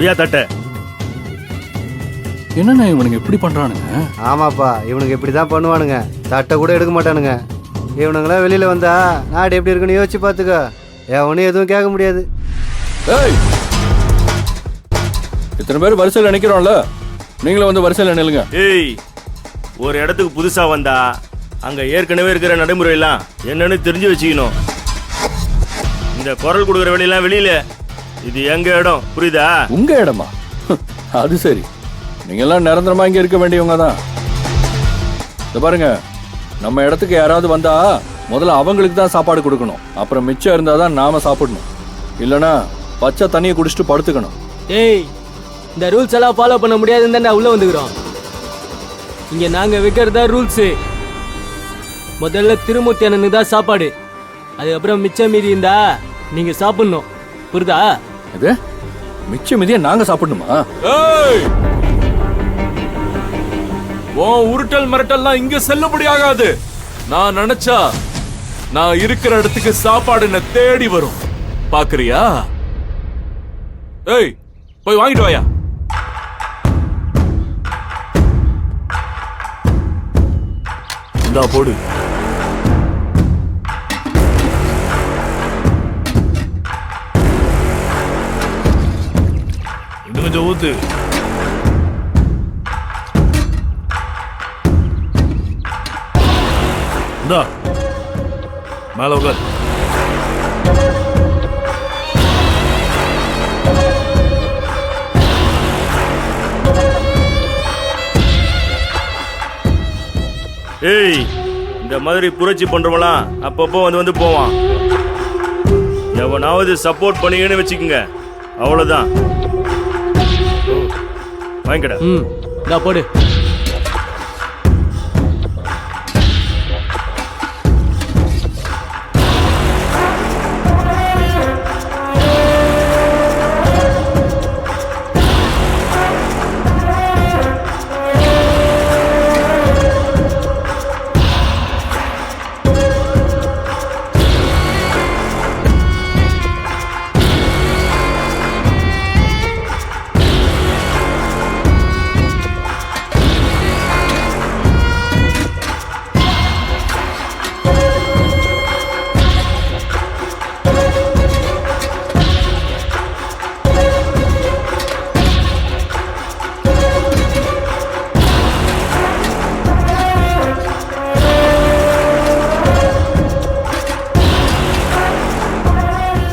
குடியா தட்ட. என்னண்ணா இவனுங்க இப்படி பண்றானுங்க? ஆமாப்பா, இவனுங்க இப்படி தான் பண்ணுவானுங்க. தட்டை கூட எடுக்க மாட்டானுங்க. இவனுங்களாம் வெளியில் வந்தா நாடு எப்படி இருக்குன்னு யோசிச்சு பார்த்துக்கோ. எவனும் எதுவும் கேட்க முடியாது. ஏய், இத்தனை பேர் வரிசையில் நிற்கிறோம்ல, நீங்களும் வந்து வரிசையில் நில்லுங்க. ஏய், ஒரு இடத்துக்கு புதுசா வந்தா அங்க ஏற்கனவே இருக்கிற நடைமுறை எல்லாம் என்னன்னு தெரிஞ்சு வச்சுக்கணும். இந்த குரல் கொடுக்குற வெளியெல்லாம் வெளியில. இது எங்க இடம், புரியுதா? உங்க இடமா? அது சரி, நீங்க எல்லாம் நிரந்தரமா இங்க இருக்க வேண்டியவங்க தான். இத பாருங்க, நம்ம இடத்துக்கு யாராவது வந்தா முதல்ல அவங்களுக்கு தான் சாப்பாடு கொடுக்கணும். அப்புறம் மிச்சம் இருந்தா தான் நாம சாப்பிடணும். இல்லனா பச்சை தண்ணியை குடிச்சிட்டு படுத்துக்கணும். ஏய், இந்த ரூல்ஸ் எல்லாம் ஃபாலோ பண்ண முடியாதுன்னு தானே உள்ள வந்துக்கிறோம். இங்க நாங்க வைக்கிறதா ரூல்ஸ். முதல்ல திருமூர்த்தி அண்ணனுக்கு தான் சாப்பாடு. அதுக்கப்புறம் மிச்சம் மீதி இருந்தா நீங்க சாப்பிடணும், புரியுதா? இது மிச்சம் மீதியை நாங்க சாப்பிடணுமா? ஏய், உன் உருட்டல் மிரட்டல்லாம் இங்க செல்லுபடி ஆகாது. நான் நினைச்சா நான் இருக்கிற இடத்துக்கு சாப்பாடு என்ன தேடி வரும். பாக்குறியா? ஏய், போய் வாங்கிட்டு வாயா. இந்தா போடு. இன்னும் கொஞ்சம் ஊத்து. இந்தா மேல உட்கார். ஏய், இந்த மாதிரி புரட்சி பண்றவங்களாம் அப்பப்போ வந்து போவான். எவனாவது சப்போர்ட் பண்ணீங்கன்னு வச்சுக்கோங்க, அவ்வளவுதான். வாங்கிக்கடா. இதா போடு.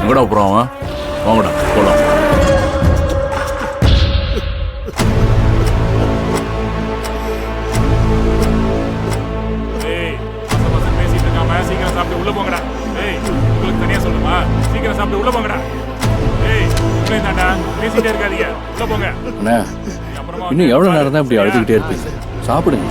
எங்கடா போறான் அவன்? வாங்கடா போலாம். பேசிட்டு இருக்காம சீக்கிரம் சாப்பிட்டு உள்ள போங்கடா. ஏய், உங்களுக்கு தனியா சொல்லுமா? சீக்கிரம் சாப்பிட்டு உள்ள போங்கடா. ஏய், உள்ள இருந்தாடா, பேசிட்டே இருக்காதீங்க, உள்ள போங்க. அண்ணா, இன்னும் எவ்வளவு நேரம் தான் இப்படி அழுதுகிட்டே இருப்பீங்க? சாப்பிடுங்க.